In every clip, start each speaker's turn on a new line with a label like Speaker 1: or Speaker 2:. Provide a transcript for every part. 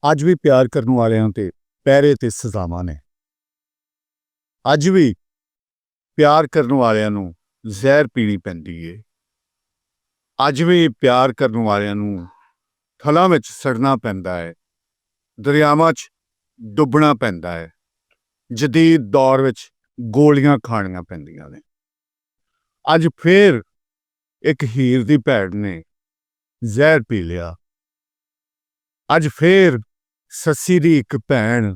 Speaker 1: ਅੱਜ ਵੀ ਪਿਆਰ ਕਰਨ ਵਾਲਿਆਂ ਤੇ ਪਹਿਰੇ ਤੇ ਸਜ਼ਾਵਾਂ ਨੇ। ਅੱਜ ਵੀ ਪਿਆਰ ਕਰਨ ਵਾਲਿਆਂ ਨੂੰ ਜ਼ਹਿਰ ਪੀਣੀ ਪੈਂਦੀ ਏ। ਅੱਜ ਵੀ ਪਿਆਰ ਕਰਨ ਵਾਲਿਆਂ ਨੂੰ ਥਲਾਂ ਵਿੱਚ ਸੜਨਾ ਪੈਂਦਾ ਹੈ, ਦਰਿਆਵਾਂ 'ਚ ਡੁੱਬਣਾ ਪੈਂਦਾ ਹੈ, ਜਦੀਦ ਦੌਰ ਵਿੱਚ ਗੋਲੀਆਂ ਖਾਣੀਆਂ ਪੈਂਦੀਆਂ ਨੇ। ਅੱਜ ਫੇਰ ਇੱਕ ਹੀਰ ਦੀ ਭੈਣ ਨੇ ਜ਼ਹਿਰ ਪੀ ਲਿਆ। ਅੱਜ ਫੇਰ ਸੱਸੀ ਦੀ ਇੱਕ ਭੈਣ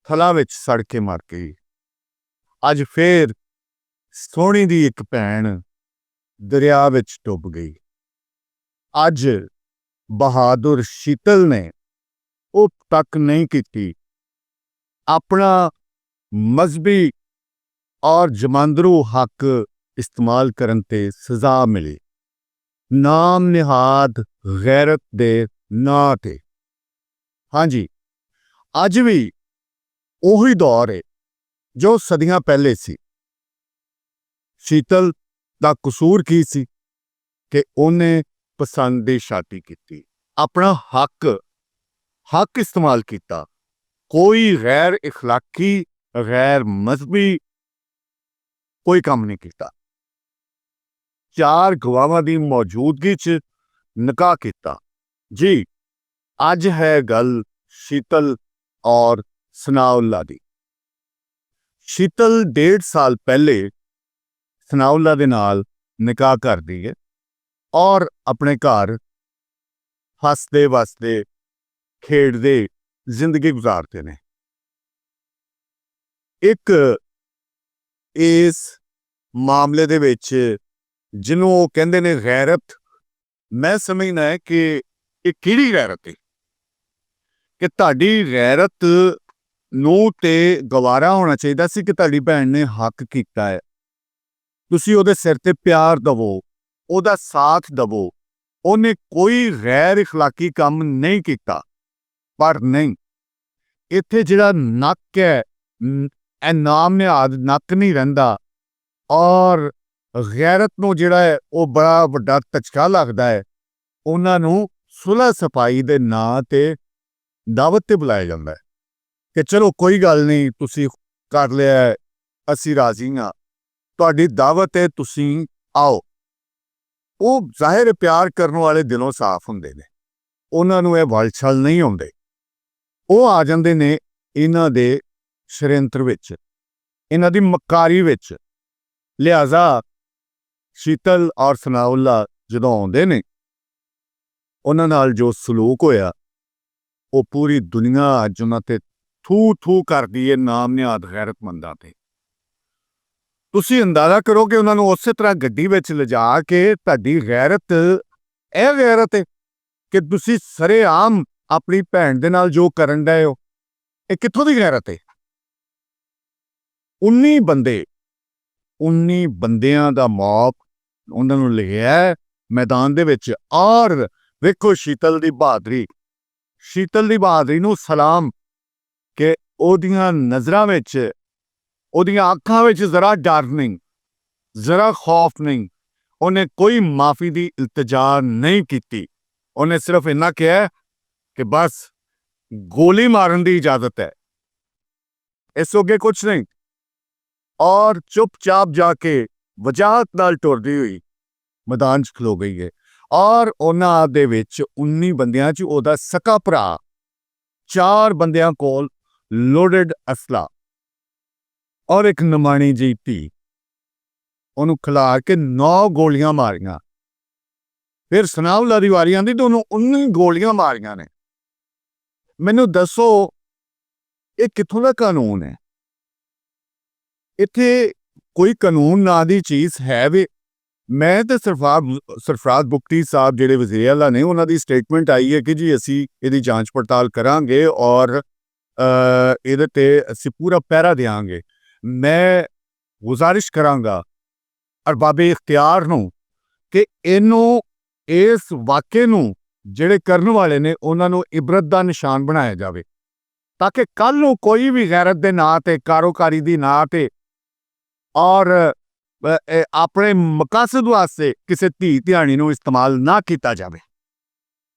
Speaker 1: ਥਲਾਂ ਵਿੱਚ ਸੜ ਕੇ ਮਰ ਗਈ। ਅੱਜ ਫੇਰ ਸੋਹਣੀ ਦੀ ਇੱਕ ਭੈਣ ਦਰਿਆ ਵਿੱਚ ਡੁੱਬ ਗਈ। ਅੱਜ ਬਹਾਦਰ ਸ਼ੀਤਲ ਨੇ ਉਹ ਤੱਕ ਨਹੀਂ ਕੀਤੀ, ਆਪਣਾ ਮਜ਼ਹਬੀ ਔਰ ਜਮਾਂਦਰੂ ਹੱਕ ਇਸਤੇਮਾਲ ਕਰਨ ਤੇ ਸਜ਼ਾ ਮਿਲੀ, ਨਾਮ ਨਿਹਾਦ ਗੈਰਤ ਦੇ ਨਾਂ ਤੇ। ਹਾਂਜੀ, ਅੱਜ ਵੀ ਉਹੀ ਦੌਰ ਹੈ ਜੋ ਸਦੀਆਂ ਪਹਿਲੇ ਸੀ। ਸ਼ੀਤਲ ਦਾ ਕਸੂਰ ਕੀ ਸੀ ਕਿ ਉਹਨੇ ਪਸੰਦ ਦੀ ਸ਼ਾਦੀ ਕੀਤੀ, ਆਪਣਾ ਹੱਕ ਇਸਤੇਮਾਲ ਕੀਤਾ। ਕੋਈ ਗੈਰ ਇਖਲਾਕੀ, ਗੈਰ ਮਜ਼ਹਬੀ ਕੋਈ ਕੰਮ ਨਹੀਂ ਕੀਤਾ। 4 ਗਵਾਹਾਂ ਦੀ ਮੌਜੂਦਗੀ 'ਚ ਨਿਕਾਹ ਕੀਤਾ। ਜੀ, ਅੱਜ ਹੈ ਗੱਲ ਸ਼ੀਤਲ ਔਰ ਸਨਾਉल्लाह ਦੀ। ਸ਼ੀਤਲ 1.5 ਸਾਲ ਪਹਿਲੇ ਸਨਾਉल्लाह ਦੇ ਨਾਲ ਨਿਕਾਹ ਕਰਦੀ ਹੈ ਔਰ ਆਪਣੇ ਘਰ ਹੱਸਦੇ ਵਸਦੇ ਖੇਡਦੇ ਜ਼ਿੰਦਗੀ ਗੁਜ਼ਾਰਦੇ ਨੇ। ਇੱਕ ਇਸ ਮਾਮਲੇ ਦੇ ਵਿੱਚ ਜਿਹਨੂੰ ਉਹ ਕਹਿੰਦੇ ਨੇ ਗੈਰਤ, ਮੈਂ ਸਮਝਦਾ ਹੈ ਕਿ ਇਹ ਕਿਹੜੀ ਗੈਰਤ ਹੈ ਕਿ ਤੁਹਾਡੀ ਗੈਰਤ ਨੂੰ ਤੇ ਗਵਾਰਾ ਹੋਣਾ ਚਾਹੀਦਾ ਸੀ ਕਿ ਤੁਹਾਡੀ ਭੈਣ ਨੇ ਹੱਕ ਕੀਤਾ ਹੈ, ਤੁਸੀਂ ਉਹਦੇ ਸਿਰ ਤੇ ਪਿਆਰ ਦਵੋ, ਉਹਦਾ ਸਾਥ ਦਵੋ। ਉਹਨੇ ਕੋਈ ਗੈਰ ਇਖਲਾਕੀ ਕੰਮ ਨਹੀਂ ਕੀਤਾ, ਪਰ ਨਹੀਂ, ਇੱਥੇ ਜਿਹੜਾ ਨੱਕ ਹੈ, ਇਹ ਨਾਮ ਨਿਹਾਦ ਨੱਕ ਨਹੀਂ ਰਹਿੰਦਾ ਔਰ ਗੈਰਤ ਨੂੰ ਜਿਹੜਾ ਹੈ ਉਹ ਬੜਾ ਵੱਡਾ ਧੱਚਕਾ ਲੱਗਦਾ ਹੈ। ਉਹਨਾਂ ਨੂੰ ਸੁਲਹ ਸਫਾਈ ਦੇ ਨਾਂ ਤੇ ਦਾਵਤ ਤੇ ਬੁਲਾਇਆ ਜਾਂਦਾ ਹੈ ਕਿ ਚਲੋ ਕੋਈ ਗੱਲ ਨਹੀਂ, ਤੁਸੀਂ ਕਰ ਲਿਆ, ਅਸੀਂ ਰਾਜ਼ੀ ਹਾਂ, ਤੁਹਾਡੀ ਦਾਵਤ ਹੈ, ਤੁਸੀਂ ਆਓ। ਉਹ ਜ਼ਾਹਿਰ ਪਿਆਰ ਕਰਨ ਵਾਲੇ ਦਿਲੋਂ ਸਾਫ਼ ਹੁੰਦੇ ਨੇ, ਉਹਨਾਂ ਨੂੰ ਇਹ ਵਲਛਲ ਨਹੀਂ ਆਉਂਦੇ। ਉਹ ਆ ਜਾਂਦੇ ਨੇ ਇਹਨਾਂ ਦੇ ਸ਼ਰੇਂਤਰ ਵਿੱਚ, ਇਹਨਾਂ ਦੀ ਮਕਾਰੀ ਵਿੱਚ। ਲਿਹਾਜ਼ਾ ਸ਼ੀਤਲ ਔਰ ਸਨਾਉल्लाह ਜਦੋਂ ਆਉਂਦੇ ਨੇ, ਉਹਨਾਂ ਨਾਲ ਜੋ ਸਲੂਕ ਹੋਇਆ ਉਹ ਪੂਰੀ ਦੁਨੀਆ ਅੱਜ ਉਹਨਾਂ ਤੇ ਥੂ ਕਰਦੀ ਹੈ, ਨਾਮ ਨਿਹਾਦ ਗੈਰਤਮੰਦਾਂ ਤੇ। ਤੁਸੀਂ ਅੰਦਾਜ਼ਾ ਕਰੋ ਕਿ ਉਹਨਾਂ ਨੂੰ ਉਸੇ ਤਰ੍ਹਾਂ ਗੱਡੀ ਵਿੱਚ ਲਿਜਾ ਕੇ ਤੁਹਾਡੀ ਗੈਰਤ, ਇਹ ਗੈਰਤ ਹੈ ਕਿ ਤੁਸੀਂ ਸਰੇਆਮ ਆਪਣੀ ਭੈਣ ਦੇ ਨਾਲ ਜੋ ਕਰਨ ਡਏ ਹੋ, ਇਹ ਕਿੱਥੋਂ ਦੀ ਗੈਰਤ ਹੈ? 19 ਬੰਦਿਆਂ ਦਾ ਮੌਤ ਉਹਨਾਂ ਨੂੰ ਲਿਆ ਮੈਦਾਨ ਦੇ ਵਿੱਚ। ਔਰ ਵੇਖੋ ਸ਼ੀਤਲ ਦੀ ਬਹਾਦਰੀ ਨੂੰ ਸਲਾਮ ਕਿ ਉਹਦੀਆਂ ਨਜ਼ਰਾਂ ਵਿੱਚ, ਉਹਦੀਆਂ ਅੱਖਾਂ ਵਿੱਚ ਜ਼ਰਾ ਡਰ ਨਹੀਂ, ਜ਼ਰਾ ਖੌਫ ਨਹੀਂ। ਉਹਨੇ ਕੋਈ ਮਾਫੀ ਦੀ ਇਲਤਜਾ ਨਹੀਂ ਕੀਤੀ। ਉਹਨੇ ਸਿਰਫ ਇੰਨਾ ਕਿਹਾ ਕਿ ਬਸ ਗੋਲੀ ਮਾਰਨ ਦੀ ਇਜਾਜ਼ਤ ਹੈ, ਇਸ ਤੋਂ ਅੱਗੇ ਕੁਛ ਨਹੀਂ। ਔਰ ਚੁੱਪਚਾਪ ਜਾ ਕੇ ਵਜਾਹਤ ਨਾਲ ਟੁਰਦੀ ਹੋਈ ਮੈਦਾਨ 'ਚ ਖਲੋ ਗਈ ਹੈ। ਔਰ ਉਹਨਾਂ ਦੇ ਵਿੱਚ 19 ਬੰਦਿਆਂ 'ਚ ਉਹਦਾ ਸਕਾ ਭਰਾ, 4 ਬੰਦਿਆਂ ਕੋਲ ਲੋਡਡ ਅਸਲਾ ਔਰ ਇੱਕ ਨਮਾਣੀ ਜਿਹੀ ਧੀ, ਉਹਨੂੰ ਖਿਲਾ ਕੇ 9 ਗੋਲੀਆਂ ਮਾਰੀਆਂ। ਫਿਰ ਸਨਾਉल्लाह ਦੀ ਵਾਰੀ ਆਂਦੀ ਤੇ ਉਹਨੂੰ 19 ਗੋਲੀਆਂ ਮਾਰੀਆਂ ਨੇ। ਮੈਨੂੰ ਦੱਸੋ ਇਹ ਕਿੱਥੋਂ ਦਾ ਕਾਨੂੰਨ ਹੈ? ਇੱਥੇ ਕੋਈ ਕਾਨੂੰਨ ਨਾਂ ਦੀ ਚੀਜ਼ ਹੈ ਵੇ? ਮੈਂ ਤੇ ਸਰਫਰਾਜ਼ ਬੁਖਤੀ ਸਾਹਿਬ ਜਿਹੜੇ ਵਜ਼ੀਰ ਆਲਾ ਨੇ, ਉਹਨਾਂ ਦੀ ਸਟੇਟਮੈਂਟ ਆਈ ਹੈ ਕਿ ਜੀ ਅਸੀਂ ਇਹਦੀ ਜਾਂਚ ਪੜਤਾਲ ਕਰਾਂਗੇ ਔਰ ਇਹਦੇ ਤੇ ਅਸੀਂ ਪੂਰਾ ਪਹਿਰਾ ਦਿਆਂਗੇ। ਮੈਂ ਗੁਜ਼ਾਰਿਸ਼ ਕਰਾਂਗਾ ਅਰਬਾਬੇ ਇਖਤਿਆਰ ਨੂੰ ਕਿ ਇਹਨੂੰ, ਇਸ ਵਾਕਿਏ ਨੂੰ ਜਿਹੜੇ ਕਰਨ ਵਾਲੇ ਨੇ, ਉਹਨਾਂ ਨੂੰ ਇਬਰਤ ਦਾ ਨਿਸ਼ਾਨ ਬਣਾਇਆ ਜਾਵੇ, ਤਾਂ ਕਿ ਕੱਲ ਨੂੰ ਕੋਈ ਵੀ ਗੈਰਤ ਦੇ ਨਾਂ ਤੇ, ਕਾਰੋਕਾਰੀ ਦੀ ਨਾਂ ਤੇ ਔਰ ਆਪਣੇ ਮਕਾਸਦ ਵਾਸਤੇ ਕਿਸੇ ਧੀ ਧਿਆਣੀ ਨੂੰ ਇਸਤੇਮਾਲ ਨਾ ਕੀਤਾ ਜਾਵੇ।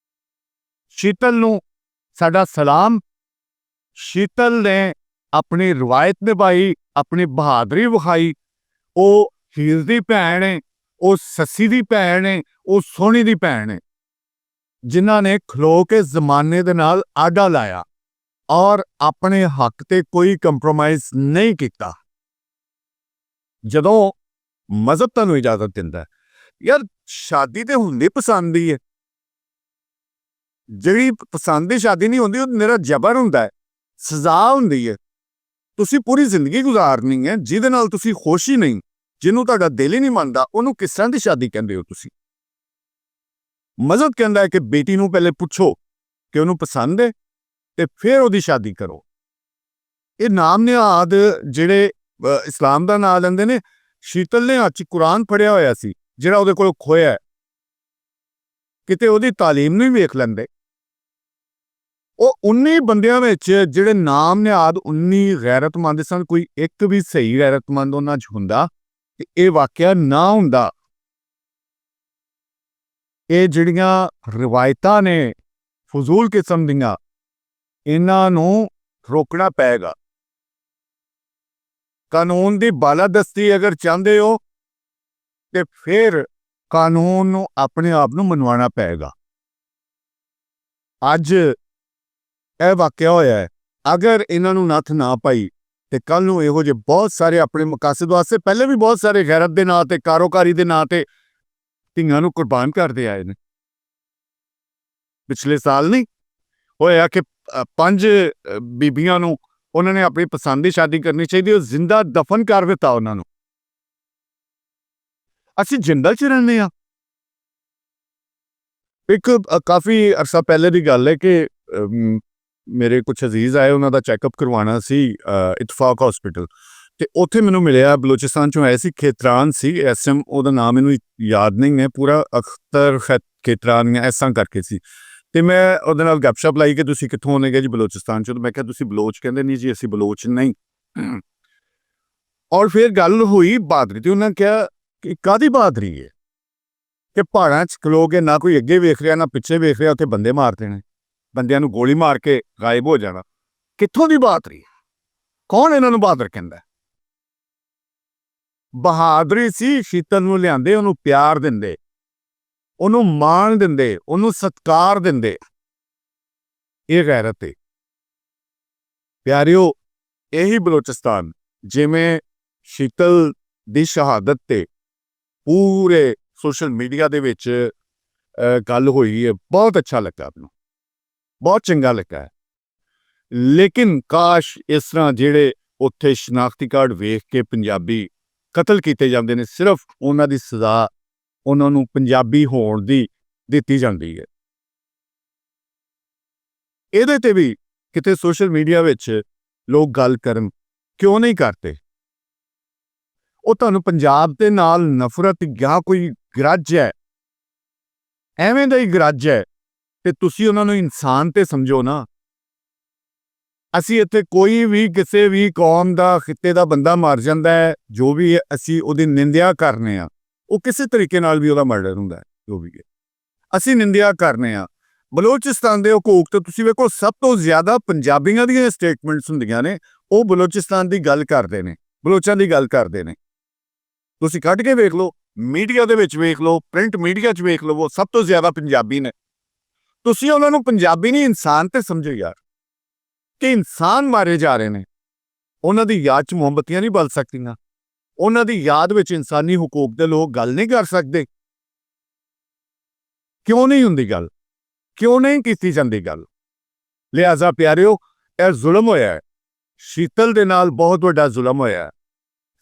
Speaker 1: ਸ਼ੀਤਲ ਨੂੰ ਸਾਡਾ ਸਲਾਮ। ਸ਼ੀਤਲ ਨੇ ਆਪਣੀ ਰਵਾਇਤ ਨਿਭਾਈ, ਆਪਣੀ ਬਹਾਦਰੀ ਵਿਖਾਈ। ਉਹ ਹੀਰ ਦੀ ਭੈਣ ਹੈ, ਉਹ ਸੱਸੀ ਦੀ ਭੈਣ ਹੈ, ਉਹ ਸੋਹਣੀ ਦੀ ਭੈਣ ਹੈ, ਜਿਨ੍ਹਾਂ ਨੇ ਖਲੋ ਕੇ ਜ਼ਮਾਨੇ ਦੇ ਨਾਲ ਆਡਾ ਲਾਇਆ ਔਰ ਆਪਣੇ ਹੱਕ ਤੇ ਕੋਈ ਕੰਪਰੋਮਾਈਜ਼ ਨਹੀਂ ਕੀਤਾ। ਜਦੋਂ ਮਜ਼ਹਬ ਤੁਹਾਨੂੰ ਇਜਾਜ਼ਤ ਦਿੰਦਾ ਹੈ, ਯਾਰ ਸ਼ਾਦੀ ਤੇ ਹੁੰਦੀ ਪਸੰਦ ਦੀ ਹੈ, ਜਿਹੜੀ ਪਸੰਦ ਦੀ ਸ਼ਾਦੀ ਨਹੀਂ ਹੁੰਦੀ ਉਹ ਮੇਰਾ ਜ਼ਬਰ ਹੁੰਦਾ ਹੈ, ਸਜ਼ਾ ਹੁੰਦੀ ਹੈ। ਤੁਸੀਂ ਪੂਰੀ ਜ਼ਿੰਦਗੀ ਗੁਜ਼ਾਰਨੀ ਹੈ ਜਿਹਦੇ ਨਾਲ ਤੁਸੀਂ ਖੁਸ਼ ਹੀ ਨਹੀਂ, ਜਿਹਨੂੰ ਤੁਹਾਡਾ ਦਿਲ ਹੀ ਨਹੀਂ ਮੰਨਦਾ, ਉਹਨੂੰ ਕਿਸ ਤਰ੍ਹਾਂ ਦੀ ਸ਼ਾਦੀ ਕਹਿੰਦੇ ਹੋ ਤੁਸੀਂ? ਮਜ਼ਹਬ ਕਹਿੰਦਾ ਹੈ ਕਿ ਬੇਟੀ ਨੂੰ ਪਹਿਲੇ ਪੁੱਛੋ ਕਿ ਉਹਨੂੰ ਪਸੰਦ ਹੈ ਤੇ ਫਿਰ ਉਹਦੀ ਸ਼ਾਦੀ ਕਰੋ। ਇਹ ਨਾਮ ਨਿਹਾਦ ਜਿਹੜੇ ਇਸਲਾਮ ਦਾ ਨਾਂ ਲੈਂਦੇ ਨੇ, ਸ਼ੀਤਲ ਨੇ ਅੱਜ ਕੁਰਾਨ ਪੜ੍ਹਿਆ ਹੋਇਆ ਸੀ ਜਿਹੜਾ ਉਹਦੇ ਕੋਲ ਖੋਇਆ, ਕਿਤੇ ਉਹਦੀ ਤਾਲੀਮ ਨੂੰ ਵੇਖ ਲੈਂਦੇ। ਉਹ 19 ਬੰਦਿਆਂ ਵਿੱਚ ਜਿਹੜੇ ਨਾਮ ਨਿਹਾਦ 19 ਗੈਰਤਮੰਦ ਸਨ, ਕੋਈ ਇੱਕ ਵੀ ਸਹੀ ਗੈਰਤਮੰਦ ਉਹਨਾਂ 'ਚ ਹੁੰਦਾ ਤੇ ਇਹ ਵਾਕਿਆ ਨਾ ਹੁੰਦਾ। ਇਹ ਜਿਹੜੀਆਂ ਰਵਾਇਤਾਂ ਨੇ ਫਜ਼ੂਲ ਕਿਸਮ ਦੀਆਂ, ਇਹਨਾਂ ਨੂੰ ਰੋਕਣਾ ਪਏਗਾ। ਕਾਨੂੰਨ ਦੀ ਬਾਲਾਦਸਤੀ ਅਗਰ ਚਾਹੁੰਦੇ ਹੋ ਤੇ ਫਿਰ ਕਾਨੂੰਨ ਨੂੰ ਆਪਣੇ ਆਪ ਨੂੰ ਮਨਵਾਉਣਾ ਪਏਗਾ। ਅੱਜ ਇਹ ਵਾਕਿਆ ਹੋਇਆ ਹੈ, ਅਗਰ ਇਹਨਾਂ ਨੂੰ ਨੱਥ ਨਾ ਪਾਈ ਤੇ ਕੱਲ ਨੂੰ ਇਹੋ ਜਿਹੇ ਬਹੁਤ ਸਾਰੇ ਆਪਣੇ ਮਕਾਸਦ ਵਾਸਤੇ ਪਹਿਲੇ ਵੀ ਬਹੁਤ ਸਾਰੇ ਗੈਰਤ ਦੇ ਨਾਂ ਤੇ, ਕਾਰੋਕਾਰੀ ਦੇ ਨਾਂ ਤੇ ਧੀਆਂ ਨੂੰ ਕੁਰਬਾਨ ਕਰਦੇ ਆਏ ਨੇ। ਪਿਛਲੇ ਸਾਲ ਨਹੀਂ ਹੋਇਆ ਕਿ 5 ਬੀਬੀਆਂ ਨੂੰ ਉਹਨਾਂ ਨੇ ਆਪਣੀ ਪਸੰਦ ਦੀ ਸ਼ਾਦੀ ਕਰਨੀ ਚਾਹੀਦੀ, ਉਹ ਜ਼ਿੰਦਾ ਦਫਨ ਕਰ ਦਿੱਤਾ ਉਹਨਾਂ ਨੂੰ। ਅਸੀਂ ਜੰਗਲ 'ਚ ਰਹਿੰਦੇ ਹਾਂ। ਇੱਕ ਕਾਫੀ ਅਰਸਾ ਪਹਿਲੇ ਦੀ ਗੱਲ ਹੈ ਕਿ ਮੇਰੇ ਕੁਝ ਅਜ਼ੀਜ਼ ਆਏ, ਉਹਨਾਂ ਦਾ ਚੈੱਕਅਪ ਕਰਵਾਉਣਾ ਸੀ ਇਤਫਾਕ ਹਸਪੀਟਲ, ਤੇ ਉੱਥੇ ਮੈਨੂੰ ਮਿਲਿਆ, ਬਲੋਚਿਸਤਾਨ 'ਚੋਂ ਆਏ ਸੀ, ਖੇਤਰਾਨ ਸੀ ਐਸਐਮ, ਉਹਦਾ ਨਾਮ ਮੈਨੂੰ ਯਾਦ ਨਹੀਂ ਹੈ ਪੂਰਾ, ਅਖਤਰ ਖੇਤਰਾਨ ਜਾਂ ਐਸਾਂ ਕਰਕੇ ਸੀ। ਤੇ ਮੈਂ ਉਹਦੇ ਨਾਲ ਗੱਪਸ਼ਪ ਲਾਈ ਕਿ ਤੁਸੀਂ ਕਿੱਥੋਂ ਆਉਂਦੇ ਜੀ? ਬਲੋਚਿਸਤਾਨ 'ਚੋਂ। ਮੈਂ ਕਿਹਾ ਤੁਸੀਂ ਬਲੋਚ? ਕਹਿੰਦੇ ਨਹੀਂ ਜੀ ਅਸੀਂ ਬਲੋਚ ਨਹੀਂ। ਔਰ ਫਿਰ ਗੱਲ ਹੋਈ ਬਹਾਦਰੀ ਦੀ। ਉਹਨਾਂ ਕਿਹਾ ਕਿ ਕਾਹਦੀ ਬਹਾਦਰੀ ਹੈ ਕਿ ਪਹਾੜਾਂ 'ਚ ਖਲੋ ਕੇ ਨਾ ਕੋਈ ਅੱਗੇ ਵੇਖ ਰਿਹਾ ਨਾ ਪਿੱਛੇ ਵੇਖ ਰਿਹਾ, ਉੱਥੇ ਬੰਦੇ ਮਾਰ ਦੇਣੇ, ਬੰਦਿਆਂ ਨੂੰ ਗੋਲੀ ਮਾਰ ਕੇ ਗਾਇਬ ਹੋ ਜਾਣਾ। ਕਿੱਥੋਂ ਦੀ ਬਹਾਦਰੀ? ਕੌਣ ਇਹਨਾਂ ਨੂੰ ਬਹਾਦਰ ਕਹਿੰਦਾ? ਬਹਾਦਰੀ ਸੀ ਸ਼ੀਤਲ ਨੂੰ ਲਿਆਂਦੇ, ਉਹਨੂੰ ਪਿਆਰ ਦਿੰਦੇ, ਉਹਨੂੰ ਮਾਣ ਦਿੰਦੇ, ਉਹਨੂੰ ਸਤਿਕਾਰ ਦਿੰਦੇ। ਇਹ ਗੈਰਤ ਹੈ ਪਿਆਰਿਓ। ਇਹੀ ਬਲੋਚਿਸਤਾਨ, ਜਿਵੇਂ ਸ਼ੀਤਲ ਦੀ ਸ਼ਹਾਦਤ ਤੇ ਪੂਰੇ ਸੋਸ਼ਲ ਮੀਡੀਆ ਦੇ ਵਿੱਚ ਗੱਲ ਹੋਈ ਹੈ, ਬਹੁਤ ਅੱਛਾ ਲੱਗਾ, ਮੈਨੂੰ ਬਹੁਤ ਚੰਗਾ ਲੱਗਾ। ਲੇਕਿਨ ਕਾਸ਼ ਇਸ ਤਰ੍ਹਾਂ ਜਿਹੜੇ ਉੱਥੇ ਸ਼ਨਾਖਤੀ ਕਾਰਡ ਵੇਖ ਕੇ ਪੰਜਾਬੀ ਕਤਲ ਕੀਤੇ ਜਾਂਦੇ ਨੇ, ਸਿਰਫ ਉਹਨਾਂ ਦੀ ਸਜ਼ਾ ਉਹਨਾਂ ਨੂੰ ਪੰਜਾਬੀ ਹੋਣ ਦੀ ਦਿੱਤੀ ਜਾਂਦੀ ਹੈ। ਇਹਦੇ ਤੇ ਵੀ ਕਿਤੇ ਸੋਸ਼ਲ ਮੀਡੀਆ ਵਿੱਚ ਲੋਕ ਗੱਲ ਕਰਨ, ਕਿਉਂ ਨਹੀਂ ਕਰਦੇ? ਉਹ ਤੁਹਾਨੂੰ ਪੰਜਾਬ ਦੇ ਨਾਲ ਨਫ਼ਰਤ ਜਾਂ ਕੋਈ ਗਰਜ ਹੈ, ਐਵੇਂ ਦਾ ਹੀ ਗਰਜ ਹੈ, ਤੇ ਤੁਸੀਂ ਉਹਨਾਂ ਨੂੰ ਇਨਸਾਨ ਤੇ ਸਮਝੋ ਨਾ। ਅਸੀਂ ਇੱਥੇ ਕੋਈ ਵੀ ਕਿਸੇ ਵੀ ਕੌਮ ਦਾ, ਖਿੱਤੇ ਦਾ ਬੰਦਾ ਮਰ ਜਾਂਦਾ ਹੈ, ਜੋ ਵੀ ਹੈ, ਅਸੀਂ ਉਹਦੀ ਨਿੰਦਿਆ ਕਰਨੇ ਆ। ਉਹ ਕਿਸੇ ਤਰੀਕੇ ਨਾਲ ਵੀ ਉਹਦਾ ਮਰਡਰ ਹੁੰਦਾ ਹੈ, ਜੋ ਵੀ ਹੈ, ਅਸੀਂ ਨਿੰਦਿਆ ਕਰਨੇ ਆ। ਬਲੋਚਿਸਤਾਨ ਦੇ ਹਕੂਕ ਤੇ ਤੁਸੀਂ ਵੇਖੋ, ਸਭ ਤੋਂ ਜ਼ਿਆਦਾ ਪੰਜਾਬੀਆਂ ਦੀਆਂ ਸਟੇਟਮੈਂਟਸ ਹੁੰਦੀਆਂ ਨੇ, ਉਹ ਬਲੋਚਿਸਤਾਨ ਦੀ ਗੱਲ ਕਰਦੇ ਨੇ, ਬਲੋਚਾਂ ਦੀ ਗੱਲ ਕਰਦੇ ਨੇ। ਤੁਸੀਂ ਕੱਢ ਕੇ ਵੇਖ ਲਓ, ਮੀਡੀਆ ਦੇ ਵਿੱਚ ਵੇਖ ਲਓ, ਪ੍ਰਿੰਟ ਮੀਡੀਆ 'ਚ ਵੇਖ ਲਓ, ਉਹ ਸਭ ਤੋਂ ਜ਼ਿਆਦਾ ਪੰਜਾਬੀ ਨੇ। ਤੁਸੀਂ ਉਹਨਾਂ ਨੂੰ ਪੰਜਾਬੀ ਨਹੀਂ, ਇਨਸਾਨ ਤੇ ਸਮਝੋ ਯਾਰ, ਕਿ ਇਨਸਾਨ ਮਾਰੇ ਜਾ ਰਹੇ ਨੇ। ਉਹਨਾਂ ਦੀ ਯਾਦ 'ਚ ਮੋਮਬੱਤੀਆਂ ਨਹੀਂ ਬਲ ਸਕਦੀਆਂ, ਉਹਨਾਂ ਦੀ ਯਾਦ ਵਿੱਚ ਇਨਸਾਨੀ ਹਕੂਕ ਦੇ ਲੋਕ ਗੱਲ ਨਹੀਂ ਕਰ ਸਕਦੇ। ਕਿਉਂ ਨਹੀਂ ਹੁੰਦੀ ਗੱਲ? ਕਿਉਂ ਨਹੀਂ ਕੀਤੀ ਜਾਂਦੀ ਗੱਲ? ਲਿਹਾਜ਼ਾ ਪਿਆਰਿਓ, ਇਹ ਜ਼ੁਲਮ ਹੋਇਆ ਹੈ। ਸ਼ੀਤਲ ਦੇ ਨਾਲ ਬਹੁਤ ਵੱਡਾ ਜ਼ੁਲਮ ਹੋਇਆ ਹੈ,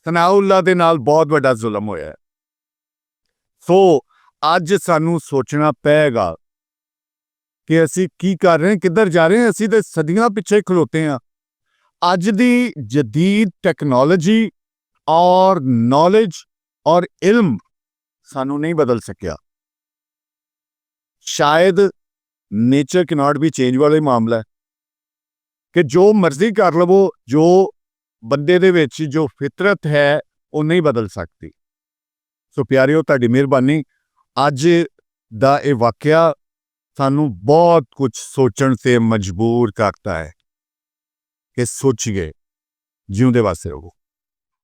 Speaker 1: ਸਨਾਉੱਲਾ ਦੇ ਨਾਲ ਬਹੁਤ ਵੱਡਾ ਜ਼ੁਲਮ ਹੋਇਆ ਹੈ। ਸੋ ਅੱਜ ਸਾਨੂੰ ਸੋਚਣਾ ਪਏਗਾ ਕਿ ਅਸੀਂ ਕੀ ਕਰ ਰਹੇ ਹਾਂ, ਕਿੱਧਰ ਜਾ ਰਹੇ ਹਾਂ। ਅਸੀਂ ਤੇ ਸਦੀਆਂ ਪਿੱਛੇ ਖਲੋਤੇ ਹਾਂ। ਅੱਜ ਦੀ ਜਦੀਦ ਟੈਕਨੋਲੋਜੀ ਔਰ ਨੌਲੇਜ ਔਰ ਇਲਮ ਸਾਨੂੰ ਨਹੀਂ ਬਦਲ ਸਕਿਆ। ਸ਼ਾਇਦ ਨੇਚਰ ਕੈਨੋਟ ਬੀ ਚੇਂਜ ਵਾਲਾ ਮਾਮਲਾ ਹੈ ਕਿ ਜੋ ਮਰਜ਼ੀ ਕਰ ਲਵੋ, ਜੋ ਬੰਦੇ ਦੇ ਵਿੱਚ ਜੋ ਫਿਤਰਤ ਹੈ ਉਹ ਨਹੀਂ ਬਦਲ ਸਕਦੀ। ਸੋ ਪਿਆਰਿਓ, ਤੁਹਾਡੀ ਮਿਹਰਬਾਨੀ। ਅੱਜ ਦਾ ਇਹ ਵਾਕਿਆ ਸਾਨੂੰ ਬਹੁਤ ਕੁਝ ਸੋਚਣ ਤੇ ਮਜਬੂਰ ਕਰਦਾ ਹੈ ਕਿ ਸੋਚੀਏ, ਜਿਉਂਦੇ ਵਾਸਤੇ ਰਹੋ।